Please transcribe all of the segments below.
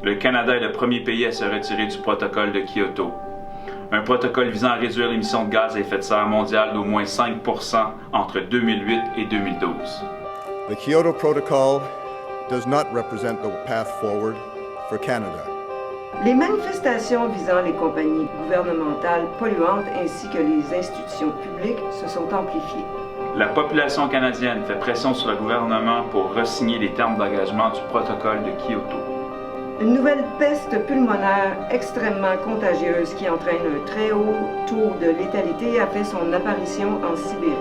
Le Canada est le premier pays à se retirer du protocole de Kyoto. Un protocole visant à réduire l'émission de gaz à effet de serre mondiale d'au moins 5% entre 2008 et 2012. The Kyoto Protocol does not represent the path forward for Canada. Les manifestations visant les compagnies gouvernementales polluantes ainsi que les institutions publiques se sont amplifiées. La population canadienne fait pression sur le gouvernement pour re-signer les termes d'engagement du protocole de Kyoto. Une nouvelle peste pulmonaire extrêmement contagieuse qui entraîne un très haut taux de létalité a fait son apparition en Sibérie.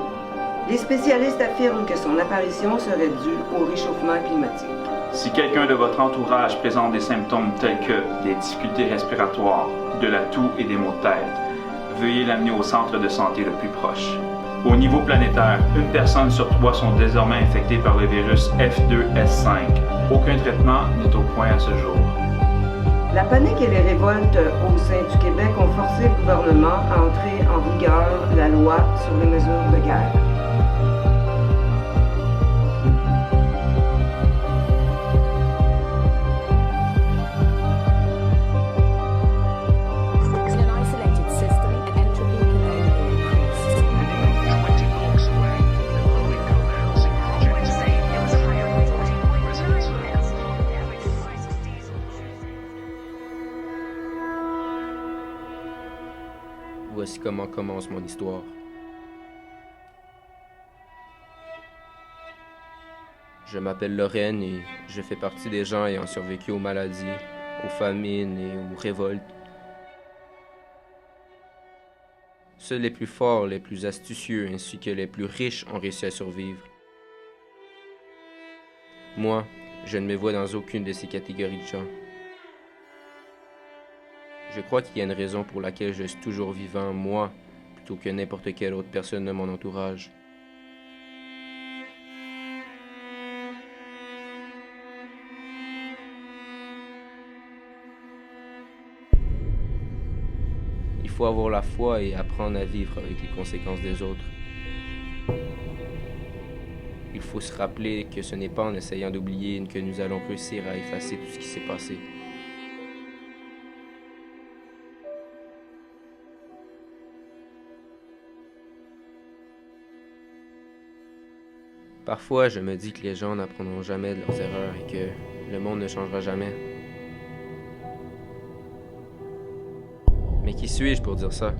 Les spécialistes affirment que son apparition serait due au réchauffement climatique. Si quelqu'un de votre entourage présente des symptômes tels que des difficultés respiratoires, de la toux et des maux de tête, veuillez l'amener au centre de santé le plus proche. Au niveau planétaire, une personne sur 3 sont désormais infectées par le virus F2S5. Aucun traitement n'est au point à ce jour. La panique et les révoltes au sein du Québec ont forcé le gouvernement à entrer en vigueur la loi sur les mesures de guerre. Voici comment commence mon histoire. Je m'appelle Lorraine et je fais partie des gens ayant survécu aux maladies, aux famines et aux révoltes. Seuls les plus forts, les plus astucieux ainsi que les plus riches ont réussi à survivre. Moi, je ne me vois dans aucune de ces catégories de gens. Je crois qu'il y a une raison pour laquelle je suis toujours vivant, moi, plutôt que n'importe quelle autre personne de mon entourage. Il faut avoir la foi et apprendre à vivre avec les conséquences des autres. Il faut se rappeler que ce n'est pas en essayant d'oublier que nous allons réussir à effacer tout ce qui s'est passé. Parfois, je me dis que les gens n'apprendront jamais de leurs erreurs et que le monde ne changera jamais. Mais qui suis-je pour dire ça?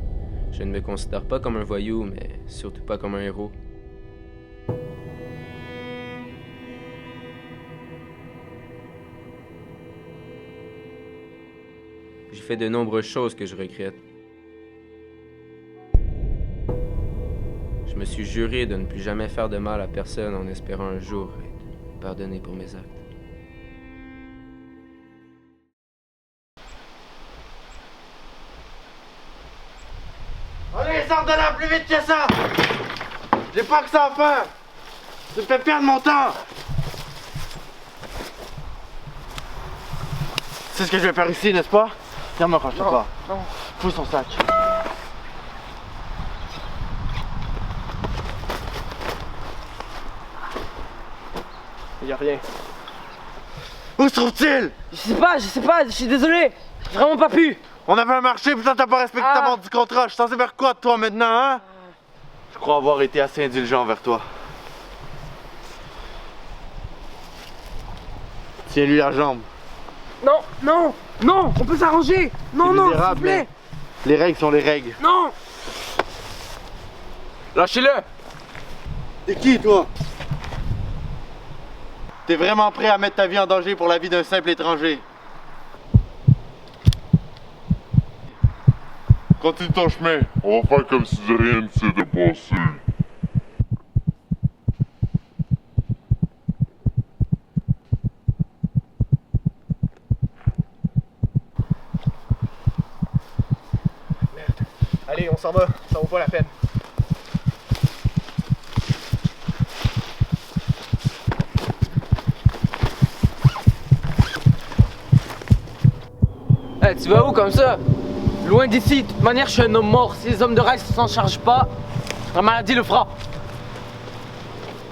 Je ne me considère pas comme un voyou, mais surtout pas comme un héros. J'ai fait de nombreuses choses que je regrette. Je me suis juré de ne plus jamais faire de mal à personne en espérant un jour être pardonné pour mes actes. Allez, sors de là plus vite que ça! J'ai pas que ça à faire! Tu me fais perdre mon temps! C'est ce que je vais faire ici, n'est-ce pas? Viens me racheter pas. Non. Fous son sac. Y'a rien. Où se trouve-t-il? Je sais pas, je suis désolé. J'ai vraiment pas pu. On avait un marché, putain t'as pas respecté ta bande du contrat. Je suis censé faire quoi de toi maintenant, hein? Je crois avoir été assez indulgent envers toi. Tiens-lui la jambe. Non, on peut s'arranger. Non, s'il vous plaît. Les règles sont les règles. Non. Lâchez-le! T'es qui, toi? T'es vraiment prêt à mettre ta vie en danger pour la vie d'un simple étranger? Continue ton chemin, on va faire comme si rien ne s'était passé. Merde. Allez, on s'en va, ça vaut pas la peine. Hey, tu vas où comme ça? Loin d'ici, de toute manière je suis un homme mort. Si les hommes de Rice ne s'en chargent pas, la maladie le fera.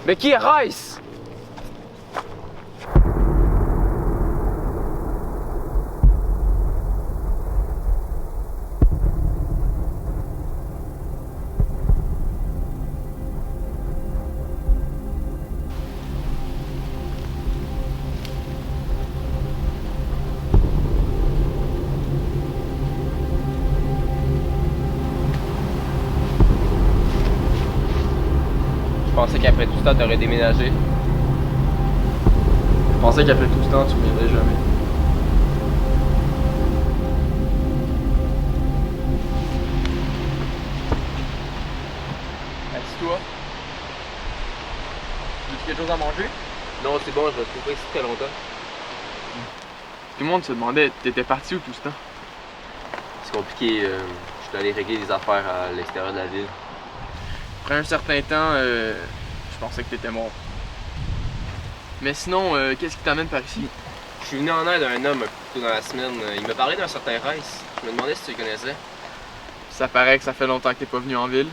Mais qui est Rice? pensais qu'après tout ce temps, t'aurais déménagé. Je pensais qu'après tout ce temps, tu reviendrais jamais. Assis-toi. Veux-tu quelque chose à manger? Non, c'est bon, je vais te trouver ici très longtemps. Tout le monde se demandait, t'étais parti où tout ce temps? C'est compliqué, je suis allé régler des affaires à l'extérieur de la ville. Après un certain temps, je pensais que t'étais mort. Mais sinon, qu'est-ce qui t'amène par ici? Je suis venu en aide à un homme un peu plus tôt dans la semaine. Il m'a parlé d'un certain Rice. Je me demandais si tu le connaissais. Ça paraît que ça fait longtemps que t'es pas venu en ville.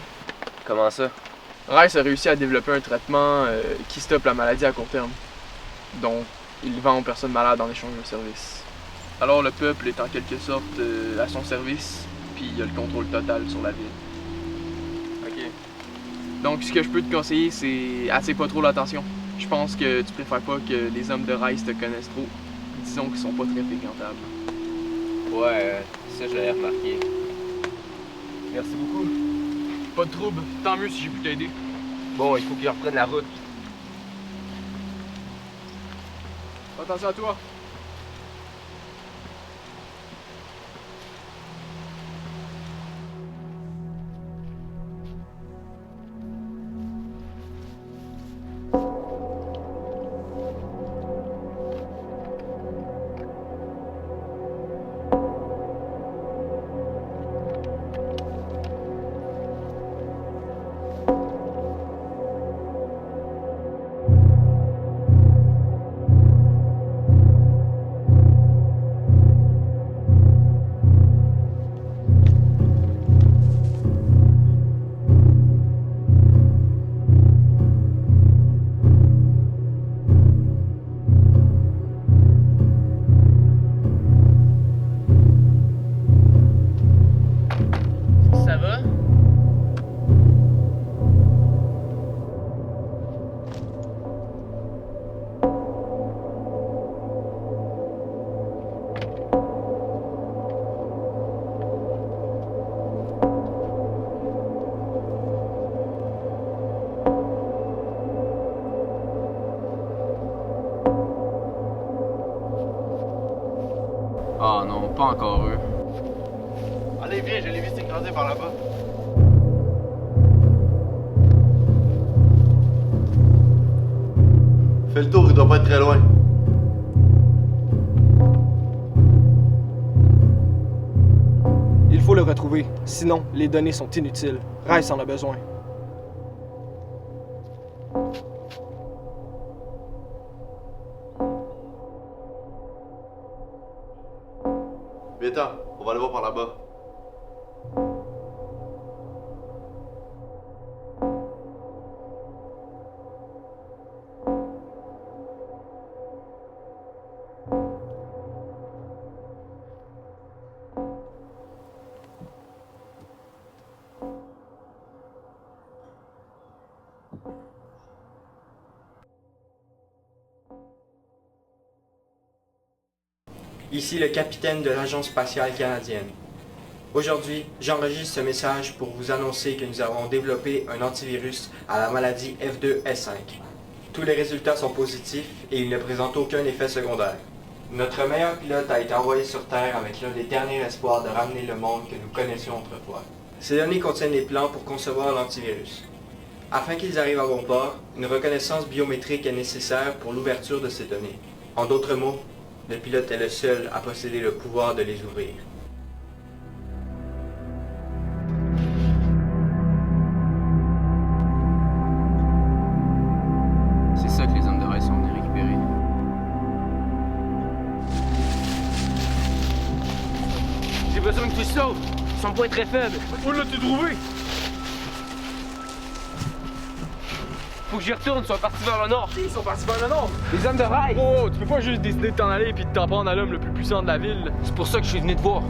Comment ça? Rice a réussi à développer un traitement qui stoppe la maladie à court terme. Donc, il vend aux personnes malades en échange de services. Alors le peuple est en quelque sorte à son service, puis il a le contrôle total sur la ville. Ok. Donc, ce que je peux te conseiller, c'est attire pas trop l'attention. Je pense que tu préfères pas que les hommes de Rice te connaissent trop. Disons qu'ils sont pas très fréquentables. Ouais, ça je l'avais remarqué. Merci beaucoup. Pas de trouble, tant mieux si j'ai pu t'aider. Bon, il faut qu'il reprenne la route. Attention à toi. Ça va? Ah non, pas encore eux. Allez, viens, je l'ai vu s'écraser par là-bas. Fais le tour, il doit pas être très loin. Il faut le retrouver, sinon les données sont inutiles. Rice en a besoin. Viens-t'en, on va aller voir par là-bas. Ici le capitaine de l'Agence spatiale canadienne. Aujourd'hui, j'enregistre ce message pour vous annoncer que nous avons développé un antivirus à la maladie F2S5. Tous les résultats sont positifs et il ne présente aucun effet secondaire. Notre meilleur pilote a été envoyé sur Terre avec l'un des derniers espoirs de ramener le monde que nous connaissions autrefois. Ces données contiennent les plans pour concevoir l'antivirus. Afin qu'ils arrivent à bon port, une reconnaissance biométrique est nécessaire pour l'ouverture de ces données. En d'autres mots, le pilote est le seul à posséder le pouvoir de les ouvrir. C'est ça que les hommes de Rice sont venus récupérer. J'ai besoin que tu sauves. Son poids est très faible. Où l'as-tu trouvé? Faut que j'y retourne, ils sont partis vers le nord. Ils sont partis vers le nord? Les hommes de Rice! Oh, tu peux pas juste décider de t'en aller et de t'en prendre à l'homme le plus puissant de la ville. C'est pour ça que je suis venu te voir.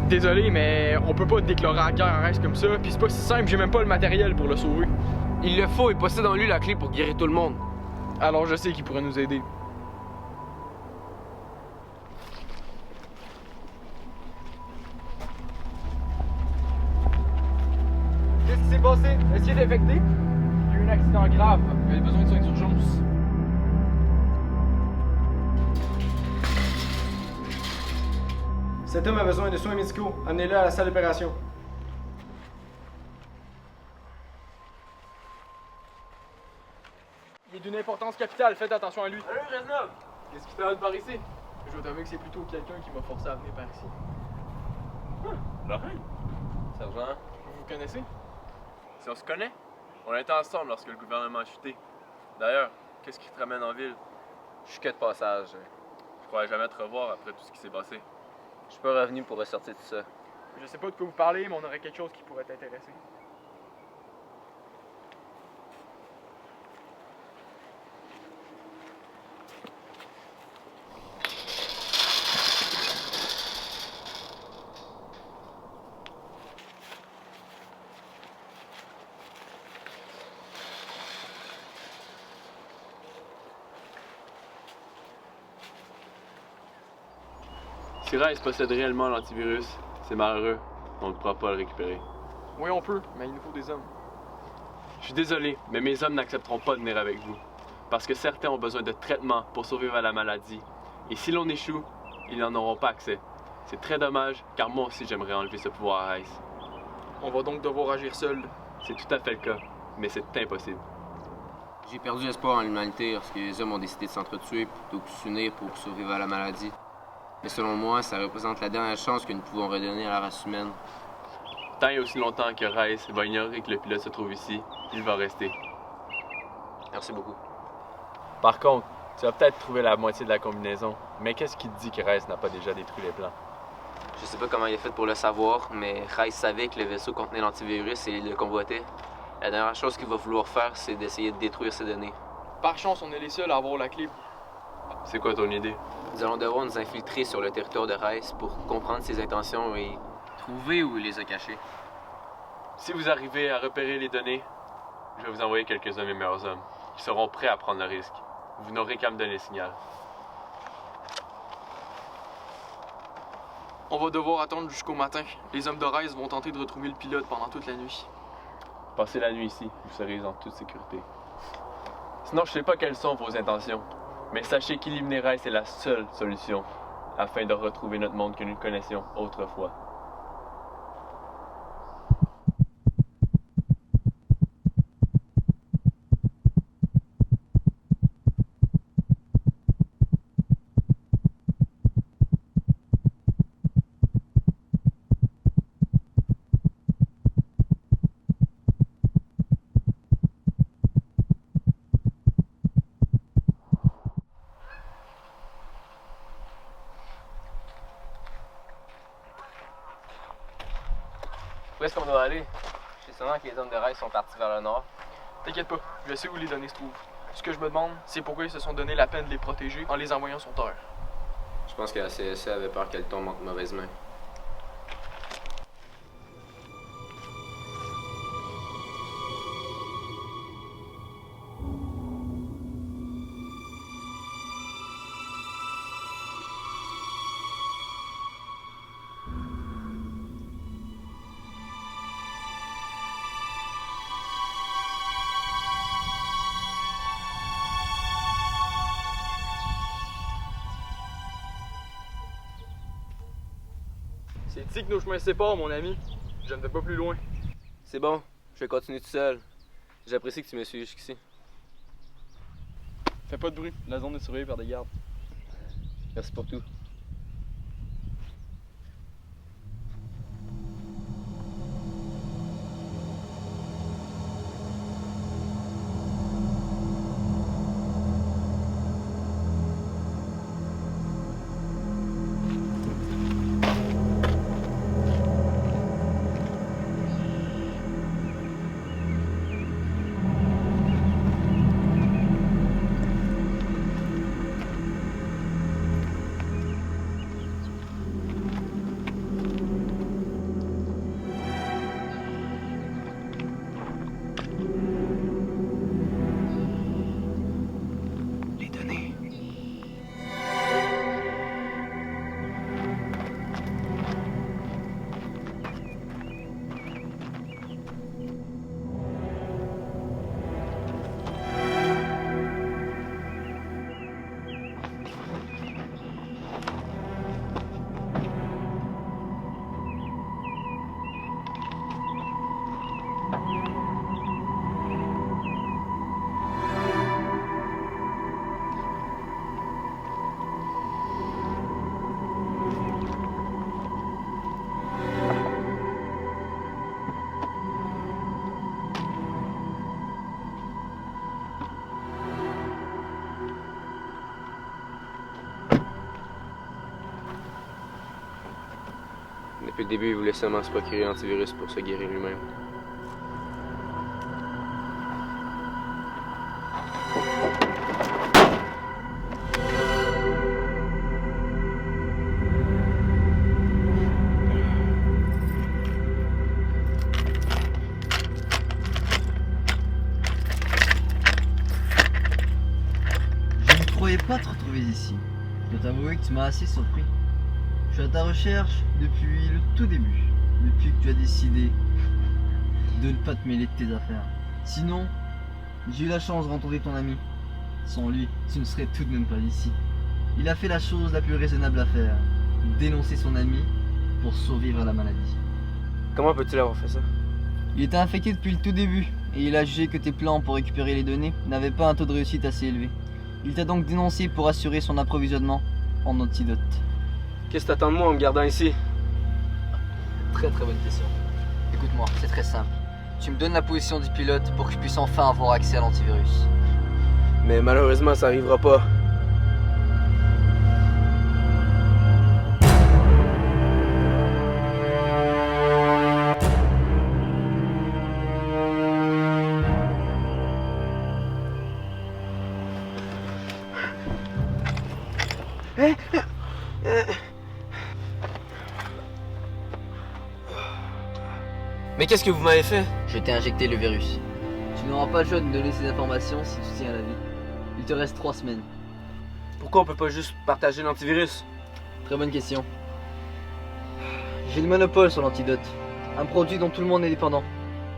Désolé, mais on peut pas déclarer la guerre à Rice comme ça, pis c'est pas si simple, j'ai même pas le matériel pour le sauver. Il le faut et possède en lui la clé pour guérir tout le monde. Alors je sais qu'il pourrait nous aider. Qu'est-ce qui s'est passé? Est-ce qu'il est infecté? Il y a eu un accident grave. grave. Vous avez besoin de soins d'urgence. Cet homme a besoin de soins médicaux. Amenez-le à la salle d'opération. Il est d'une importance capitale, faites attention à lui. Salut Reznov! Qu'est-ce qui t'amène par ici? Je dois t'avouer que c'est plutôt quelqu'un qui m'a forcé à venir par ici. Lorraine? Sergent? Vous vous connaissez? Si on se connaît? On était ensemble lorsque le gouvernement a chuté. D'ailleurs, qu'est-ce qui te ramène en ville? Je suis que de passage. Je croyais jamais te revoir après tout ce qui s'est passé. Je suis pas revenu pour ressortir tout ça. Je sais pas de quoi vous parlez, mais on aurait quelque chose qui pourrait t'intéresser. Si Rice possède réellement l'antivirus, c'est malheureux. On ne pourra pas le récupérer. Oui, on peut, mais il nous faut des hommes. Je suis désolé, mais mes hommes n'accepteront pas de venir avec vous. Parce que certains ont besoin de traitements pour survivre à la maladie. Et si l'on échoue, ils n'en auront pas accès. C'est très dommage, car moi aussi j'aimerais enlever ce pouvoir à Rice. On va donc devoir agir seul. C'est tout à fait le cas, mais c'est impossible. J'ai perdu espoir en l'humanité lorsque les hommes ont décidé de s'entretuer plutôt que de s'unir pour survivre à la maladie. Mais selon moi, ça représente la dernière chance que nous pouvons redonner à la race humaine. Tant et aussi longtemps que Rice va ignorer que le pilote se trouve ici, il va rester. Merci beaucoup. Par contre, tu vas peut-être trouver la moitié de la combinaison, mais qu'est-ce qui te dit que Rice n'a pas déjà détruit les plans? Je sais pas comment il a fait pour le savoir, mais Rice savait que le vaisseau contenait l'antivirus et il le convoitait. La dernière chose qu'il va vouloir faire, c'est d'essayer de détruire ces données. Par chance, on est les seuls à avoir la clé. C'est quoi ton idée? Nous allons devoir nous infiltrer sur le territoire de Rice pour comprendre ses intentions et trouver où il les a cachées. Si vous arrivez à repérer les données, je vais vous envoyer quelques-uns de mes meilleurs hommes, qui seront prêts à prendre le risque. Vous n'aurez qu'à me donner le signal. On va devoir attendre jusqu'au matin. Les hommes de Rice vont tenter de retrouver le pilote pendant toute la nuit. Passez la nuit ici, vous serez en toute sécurité. Sinon, je sais pas quelles sont vos intentions, mais sachez qu'éliminer Rice est la seule solution afin de retrouver notre monde que nous connaissions autrefois. Où est-ce qu'on doit aller? Je sais seulement que les hommes de Rice sont partis vers le nord. T'inquiète pas, je sais où les données se trouvent. Ce que je me demande, c'est pourquoi ils se sont donné la peine de les protéger en les envoyant sur Terre. Je pense que la CSE avait peur qu'elle tombe entre mauvaises mains. C'est ici que nos chemins se séparent, mon ami. Je ne vais pas plus loin. C'est bon, je vais continuer tout seul. J'apprécie que tu me suives jusqu'ici. Fais pas de bruit, la zone est surveillée par des gardes. Merci pour tout. Depuis le début, il voulait seulement se procurer l'antivirus pour se guérir lui-même. Je ne croyais pas te retrouver ici. Je dois t'avouer que tu m'as assez surpris. Je suis à ta recherche depuis le tout début, depuis que tu as décidé de ne pas te mêler de tes affaires. Sinon, j'ai eu la chance de rencontrer ton ami. Sans lui, tu ne serais tout de même pas ici. Il a fait la chose la plus raisonnable à faire, dénoncer son ami pour survivre à la maladie. Comment peut-il avoir fait ça? Il était infecté depuis le tout début, et il a jugé que tes plans pour récupérer les données n'avaient pas un taux de réussite assez élevé. Il t'a donc dénoncé pour assurer son approvisionnement en antidote. Qu'est-ce que t'attends de moi en me gardant ici? Très bonne question. Écoute-moi, c'est très simple. Tu me donnes la position du pilote pour que je puisse enfin avoir accès à l'antivirus. Mais malheureusement, ça arrivera pas. Mais qu'est-ce que vous m'avez fait? Je t'ai injecté le virus. Tu n'auras pas le choix de me donner ces informations si tu tiens à la vie. Il te reste 3 semaines. Pourquoi on peut pas juste partager l'antivirus? Très bonne question. J'ai le monopole sur l'antidote. Un produit dont tout le monde est dépendant.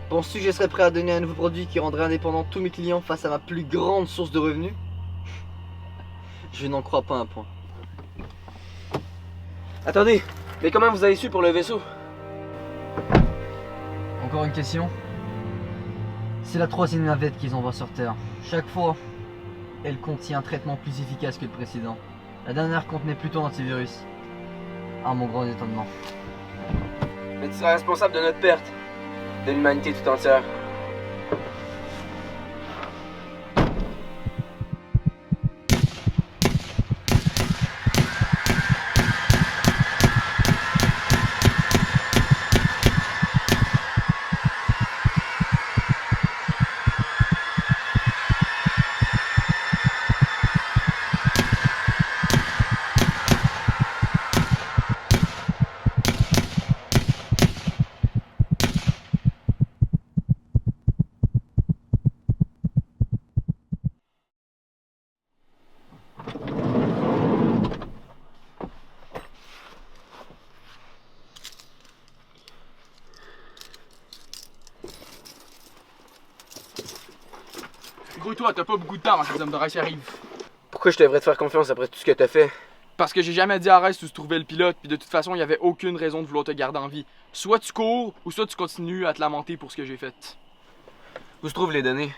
Penses-tu que je serais prêt à donner un nouveau produit qui rendrait indépendant tous mes clients face à ma plus grande source de revenus? Je n'en crois pas un point. Attendez, mais comment vous avez su pour le vaisseau? Encore une question? C'est la 3e navette qu'ils envoient sur Terre. Chaque fois, elle contient un traitement plus efficace que le précédent. La dernière contenait plutôt un antivirus. À mon grand étonnement. Mais tu seras responsable de notre perte, de l'humanité tout entière. Gros-toi, t'as pas beaucoup de temps avant que les hommes de Rice arrivent. Pourquoi je devrais te faire confiance après tout ce que t'as fait? Parce que j'ai jamais dit à Rice où se trouvait le pilote, puis de toute façon, il y avait aucune raison de vouloir te garder en vie. Soit tu cours, ou soit tu continues à te lamenter pour ce que j'ai fait. Où se trouvent les données?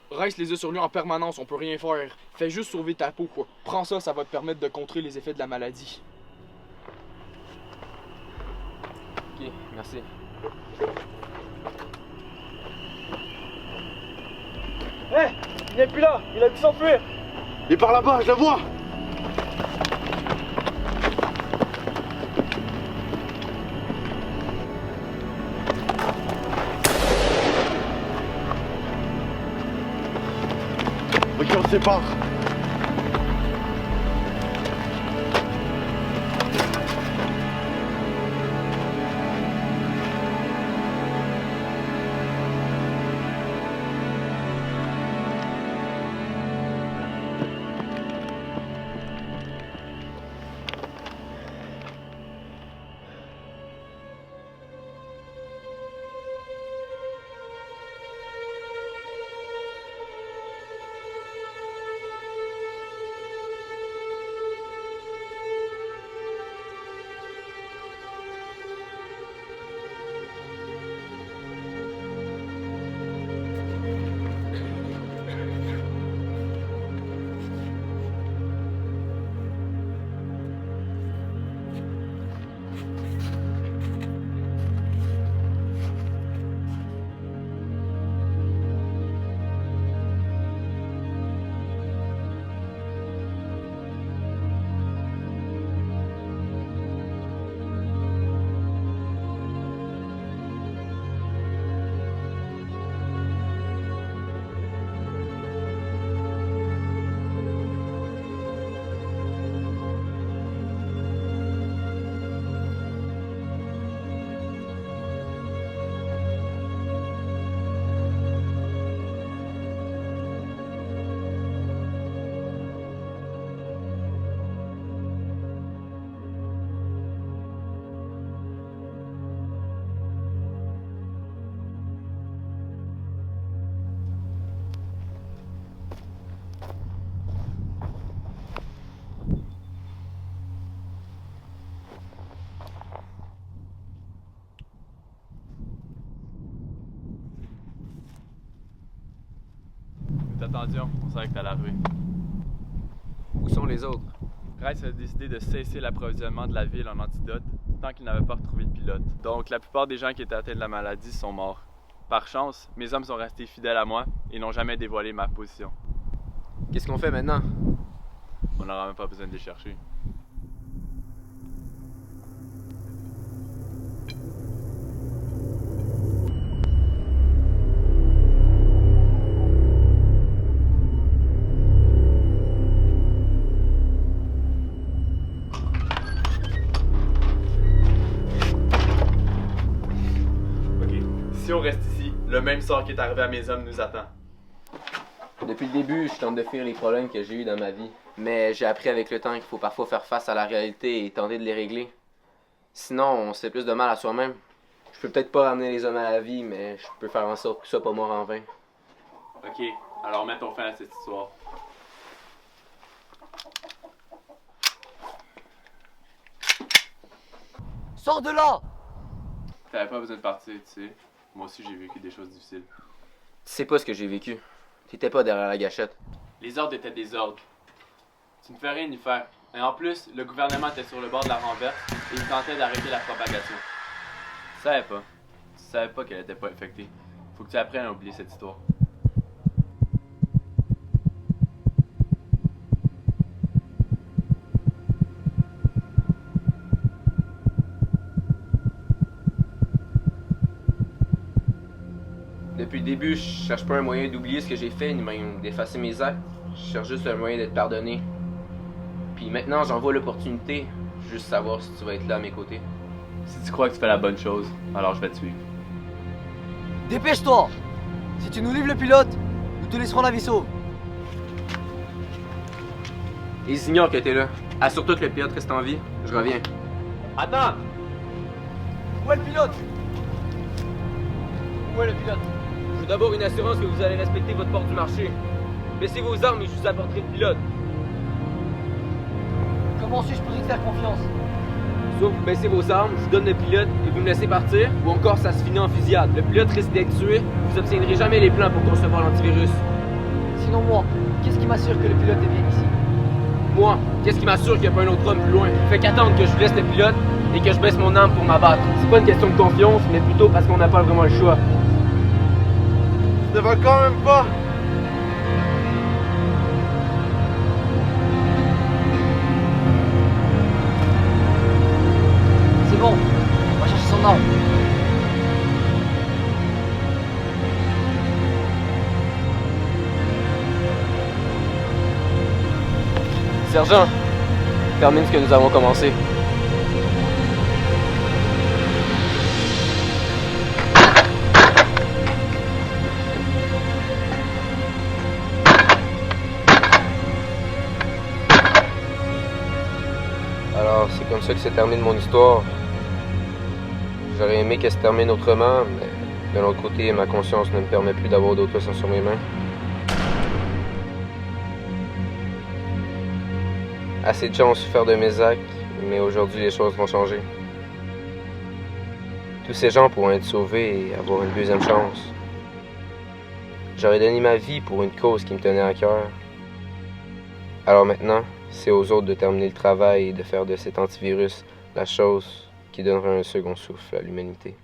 Rice les a sur lui en permanence, on peut rien faire. Fais juste sauver ta peau, quoi. Prends ça, ça va te permettre de contrer les effets de la maladie. Ok, merci. Hé! Il n'est plus là! Il a dû s'enfuir! Il est par là-bas, je le vois! Ok, on se sépare. attendions, on savait que t'allais arriver. Où sont les autres? Rice a décidé de cesser l'approvisionnement de la ville en antidote tant qu'il n'avait pas retrouvé de pilote. Donc la plupart des gens qui étaient atteints de la maladie sont morts. Par chance, mes hommes sont restés fidèles à moi et n'ont jamais dévoilé ma position. Qu'est-ce qu'on fait maintenant? On n'aura même pas besoin de les chercher. Si on reste ici, le même sort qui est arrivé à mes hommes nous attend. Depuis le début, je tente de fuir les problèmes que j'ai eus dans ma vie. Mais j'ai appris avec le temps qu'il faut parfois faire face à la réalité et tenter de les régler. Sinon, on se fait plus de mal à soi-même. Je peux peut-être pas ramener les hommes à la vie, mais je peux faire en sorte que ça soit pas mort en vain. Ok, alors mettons fin à cette histoire. Sors de là! T'avais pas besoin de partir, tu sais. Moi aussi, j'ai vécu des choses difficiles. Tu sais pas ce que j'ai vécu. T'étais pas derrière la gâchette. Les ordres étaient des ordres. Tu ne fais rien y faire. Et en plus, le gouvernement était sur le bord de la renverse et il tentait d'arrêter la propagation. Tu savais pas. Tu savais pas qu'elle était pas infectée. Faut que tu apprennes à oublier cette histoire. Depuis le début, je cherche pas un moyen d'oublier ce que j'ai fait, ni même d'effacer mes actes. Je cherche juste un moyen d'être pardonné. Puis maintenant, j'en vois l'opportunité. Juste savoir si tu vas être là à mes côtés. Si tu crois que tu fais la bonne chose, alors je vais te suivre. Dépêche-toi! Si tu nous livres le pilote, nous te laisserons la vie sauve. Ils ignorent que t'es là. Assure-toi que le pilote reste en vie. Je reviens. Attends! Où est le pilote? Où est le pilote? Je veux d'abord une assurance que vous allez respecter votre porte du marché. Baissez vos armes et je vous apporterai le pilote. Comment suis-je pour te faire confiance? Soit vous baissez vos armes, je vous donne le pilote et vous me laissez partir, ou encore ça se finit en fusillade. Le pilote risque d'être tué, vous obtiendrez jamais les plans pour concevoir l'antivirus. Sinon moi, qu'est-ce qui m'assure que le pilote est bien ici? Moi, qu'est-ce qui m'assure qu'il n'y a pas un autre homme plus loin? Fait qu'attendre que je vous laisse le pilote et que je baisse mon arme pour m'abattre. C'est pas une question de confiance, mais plutôt parce qu'on n'a pas vraiment le choix. Ça va quand même pas! C'est bon, on va chercher son arme. Sergent, termine ce que nous avons commencé. Alors, c'est comme ça que se termine mon histoire. J'aurais aimé qu'elle se termine autrement, mais de l'autre côté, ma conscience ne me permet plus d'avoir d'autre sang sur mes mains. Assez de gens ont souffert de mes actes, mais aujourd'hui, les choses vont changer. Tous ces gens pourront être sauvés et avoir une deuxième chance. J'aurais donné ma vie pour une cause qui me tenait à cœur. Alors maintenant, c'est aux autres de terminer le travail et de faire de cet antivirus la chose qui donnera un second souffle à l'humanité.